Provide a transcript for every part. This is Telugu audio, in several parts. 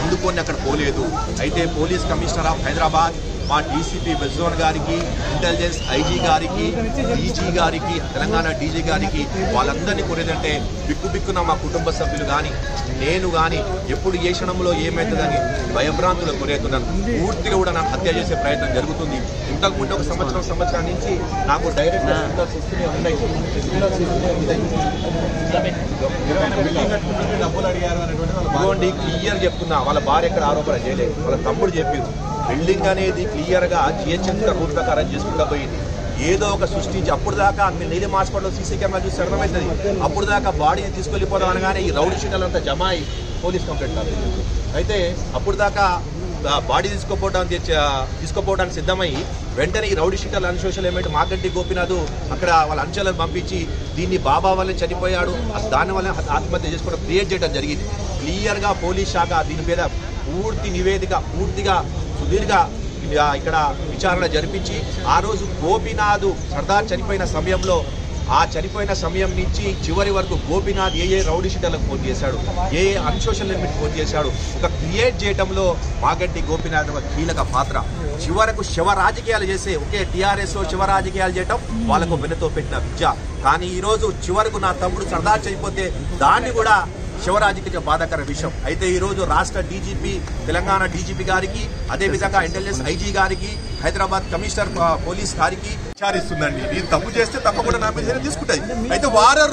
అందుకొని అక్కడ పోలేదు. అయితే పోలీస్ కమిషనర్ ఆఫ్ హైదరాబాద్, మా డీసీపీ వెస్ట్ జోన్ గారికి, ఇంటెలిజెన్స్ ఐజీ గారికి, డీజీ గారికి, తెలంగాణ డీజీ గారికి వాళ్ళందరినీ కోరేదంటే బిక్కున మా కుటుంబ సభ్యులు కానీ నేను కానీ ఎప్పుడు ఏ క్షణంలో ఏమవుతుందని భయభ్రాంతులకు గురవుతున్నాను. పూర్తిగా కూడా నాకు హత్య చేసే ప్రయత్నం జరుగుతుంది. ఇంతకుముందు ఒక సంవత్సరం నుంచి నాకు డైరెక్ట్ డబ్బులు అడిగారు అనేటువంటి క్లియర్ చెప్తున్నా. వాళ్ళ భార్య ఎక్కడ ఆరోపణ చేయలేదు, వాళ్ళ తమ్ముడు చెప్పారు. బిల్డింగ్ అనేది క్లియర్గా జిహెచ్ఎంసీ రూల్ ప్రకారం చేసుకుంటూ పోయింది. ఏదో ఒక సృష్టించి అప్పుడు దాకా మీరు నీలి హాస్పిటల్లో సీసీ కెమెరా చూసి అర్థమవుతుంది. అప్పుడు దాకా బాడీని తీసుకెళ్ళిపోదాం అనగానే ఈ రౌడీ షీటర్లంతా జమ అయి పోలీస్ కంప్లైంట్ కాదు. అయితే అప్పుడు దాకా బాడీ తీసుకోపోవడానికి సిద్ధమయ్యి వెంటనే ఈ రౌడీ షీటర్లు అన్సోషల్ ఏమెంట్ మాగంటి గోపినాథ్ అక్కడ వాళ్ళ అంచెలను పంపించి దీన్ని బాబా వల్లే చనిపోయాడు, దానివల్ల ఆత్మహత్య చేసుకోవడం క్రియేట్ చేయడం జరిగింది. క్లియర్గా పోలీస్ శాఖ దీని మీద పూర్తి నివేదిక పూర్తిగా సుదీర్ఘ ఇక్కడ విచారణ జరిపించి ఆ రోజు గోపీనాథ్ సర్దార్ చనిపోయిన సమయంలో ఆ చనిపోయిన సమయం నుంచి చివరి వరకు గోపీనాథ్ ఏ రౌడీ షీటర్లకు ఫోన్ చేశాడు, ఏ అన్సోషల్ లిమిట్ ఫోన్ చేశాడు, ఒక క్రియేట్ చేయడంలో మాగంటి గోపీనాథ్ ఒక కీలక పాత్ర. చివరకు శివ రాజకీయాలు చేసే ఒకే టీఆర్ఎస్ శివ రాజకీయాలు చేయటం వాళ్ళకు వెనుతో పెట్టిన విద్య. కానీ ఈరోజు చివరకు నా తమ్ముడు సర్దార్ చనిపోతే దాన్ని కూడా శివరాజకీయ బాధాకర విషయం. అయితే ఈరోజు రాష్ట్ర డీజీపీ, తెలంగాణ డీజీపీ గారికి, అదేవిధంగా ఇంటెలిజెన్స్ ఐజీ గారికి, హైదరాబాద్ కమిషనర్ పోలీస్ గారికి విచారిస్తుందండి. నేను తప్పు చేస్తే తప్పకుండా నా మీద తీసుకుంటాయి. అయితే వారం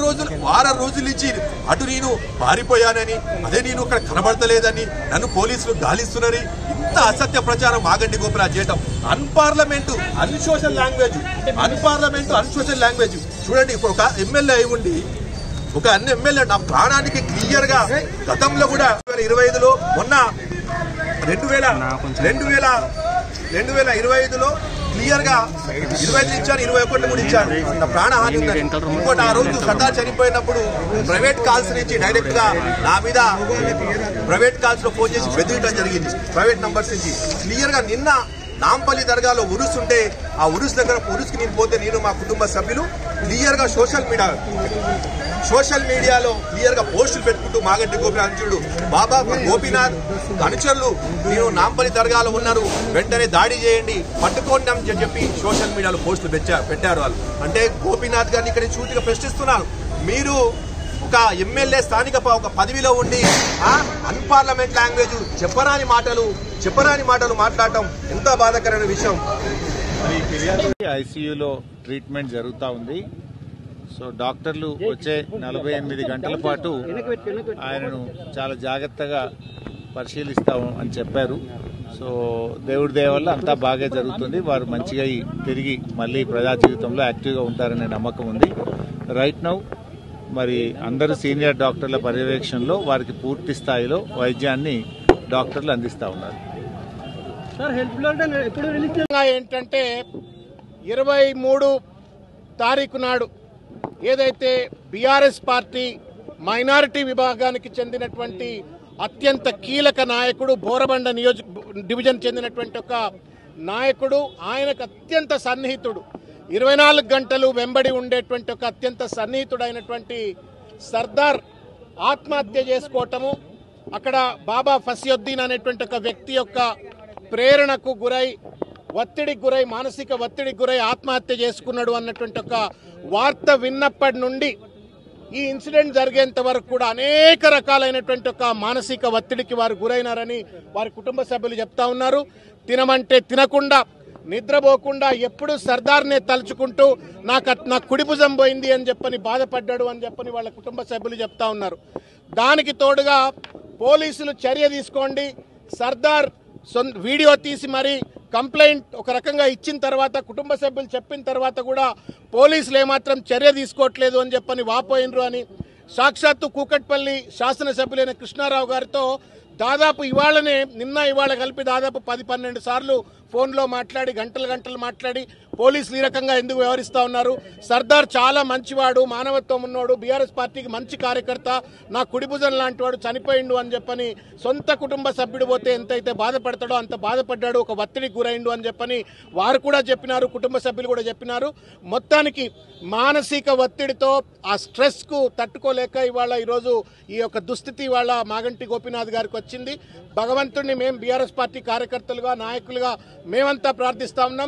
రోజుల నుంచి అటు నేను పారిపోయానని, అదే నేను ఇక్కడ కనబడతలేదని నన్ను పోలీసులు గాలిస్తున్నారని ఇంత అసత్య ప్రచారం మాగంటి గోపినాథ్ చేయటం అన్పార్లమెంటు అన్సోషల్ లాంగ్వేజ్. చూడండి, ఇప్పుడు ఒక ఎమ్మెల్యే అయి ఉండి ఒక అన్ని ఎమ్మెల్యే నా ప్రాణానికి క్లియర్ గా గతంలో కూడా 2025లో మొన్న 2025లో క్లియర్ గా 25 ఇచ్చారు, 21 కూడా ఇచ్చారు. నా ప్రాణహాని. ఇంకోటి ఆ రోజు సర్దార్ చనిపోయినప్పుడు ప్రైవేట్ కాల్స్ నుంచి డైరెక్ట్ గా నా మీద ప్రైవేట్ కాల్స్ లో ఫోన్ చేసి బెదిరించడం జరిగింది. ప్రైవేట్ నంబర్స్ నుంచి క్లియర్ గా నిన్న నాంపల్లి దర్గాలో ఉరుసు ఉంటే ఆ ఉరుసుకి నేను పోతే నేను మా కుటుంబ సభ్యులు క్లియర్ గా సోషల్ మీడియాలో క్లియర్ గా పోస్టులు పెట్టుకుంటూ మాగంటి గోపినాథ్ అనుచరుడు బాబా గోపీనాథ్ అనుచరులు నేను నాంపల్లి దర్గాలో ఉన్నారు, వెంటనే దాడి చేయండి, పట్టుకోండి అని చెప్పి సోషల్ మీడియాలో పోస్టులు పెట్టారు వాళ్ళు. అంటే గోపీనాథ్ గారిని ఇక్కడ సూటిగా ప్రశ్నిస్తున్నారు. మీరు ఒక ఎమ్మెల్యే స్థానిక ఒక పదవిలో ఉండి అన్పార్లమెంట్ లాంగ్వేజ్ చెప్పరాని మాటలు మాట్లాడటం ఎంత బాధాకరమైన విషయం. ఐసీయూలో ట్రీట్మెంట్ జరుగుతూ ఉంది. సో డాక్టర్లు వచ్చే 48 గంటల పాటు ఆయనను చాలా జాగ్రత్తగా పరిశీలిస్తాము అని చెప్పారు. సో దేవుడి దయ వల్ల అంతా బాగా జరుగుతుంది. వారు మంచిగా తిరిగి మళ్ళీ ప్రజా జీవితంలో యాక్టివ్గా ఉంటారనే నమ్మకం ఉంది. రైట్ నౌ మరి అందరూ సీనియర్ డాక్టర్ల పర్యవేక్షణలో వారికి పూర్తి స్థాయిలో వైద్యాన్ని డాక్టర్లు అందిస్తూ ఉన్నారు. ఏంటంటే 23 తారీఖు నాడు ఏదైతే బీఆర్ఎస్ పార్టీ మైనారిటీ విభాగానికి చెందినటువంటి అత్యంత కీలక నాయకుడు, బోరబండ డివిజన్ చెందినటువంటి ఒక నాయకుడు, ఆయనకు అత్యంత సన్నిహితుడు, 24 గంటలు వెంబడి ఉండేటువంటి ఒక అత్యంత సన్నిహితుడైనటువంటి సర్దార్ ఆత్మహత్య చేసుకోవటము, అక్కడ బాబా ఫసియుద్దీన్ అనేటువంటి ఒక వ్యక్తి యొక్క ప్రేరణకు గురై మానసిక ఒత్తిడికి గురై ఆత్మహత్య చేసుకున్నాడు అన్నటువంటి ఒక వార్త విన్నప్పటి నుండి ఈ ఇన్సిడెంట్ జరిగేంత వరకు కూడా అనేక రకాలైనటువంటి ఒక మానసిక ఒత్తిడికి వారు గురైనారని వారి కుటుంబ సభ్యులు చెప్తా ఉన్నారు. తినమంటే తినకుండా, నిద్రపోకుండా ఎప్పుడు సర్దార్నే తలుచుకుంటూ నా కుడి భుజం పోయింది అని చెప్పని బాధపడ్డాడు అని చెప్పని వాళ్ళ కుటుంబ సభ్యులు చెప్తా ఉన్నారు. దానికి తోడుగా పోలీసులు చర్య తీసుకోండి, సర్దార్ వీడియో తీసి మరి కంప్లైంట్ ఒక రకంగా ఇచ్చిన తర్వాత కుటుంబ సభ్యులు చెప్పిన తర్వాత కూడా పోలీసులు ఏమాత్రం చర్య తీసుకోవట్లేదు అని చెప్పని వాపోయినరు అని సాక్షాత్తు కూకట్పల్లి శాసనసభ్యులైన కృష్ణారావు గారితో దాదాపు ఇవాళ కలిపి దాదాపు 10-12 సార్లు ఫోన్లో మాట్లాడి గంటలు మాట్లాడి పోలీసులు ఈ రకంగా ఎందుకు వ్యవహరిస్తా ఉన్నారు? సర్దార్ చాలా మంచివాడు, మానవత్వం ఉన్నవాడు, బీఆర్ఎస్ పార్టీకి మంచి కార్యకర్త, నా కుడిభుజం లాంటి వాడు, చనిపోయిండు అని చెప్పని సొంత కుటుంబ సభ్యుడు పోతే ఎంతైతే బాధపడతాడో అంత బాధపడ్డాడు, ఒక ఒత్తిడికి గురైండు అని చెప్పని వారు కూడా చెప్పినారు, కుటుంబ సభ్యులు కూడా చెప్పినారు. మొత్తానికి మానసిక ఒత్తిడితో ఆ స్ట్రెస్ కు తట్టుకోలేక ఈరోజు ఈ యొక్క దుస్థితి ఇవాళ మాగంటి గోపీనాథ్ గారికి వచ్చింది. భగవంతుడిని మేము బీఆర్ఎస్ పార్టీ కార్యకర్తలుగా, నాయకులుగా మేమంతా ప్రార్థిస్తా ఉన్నాం.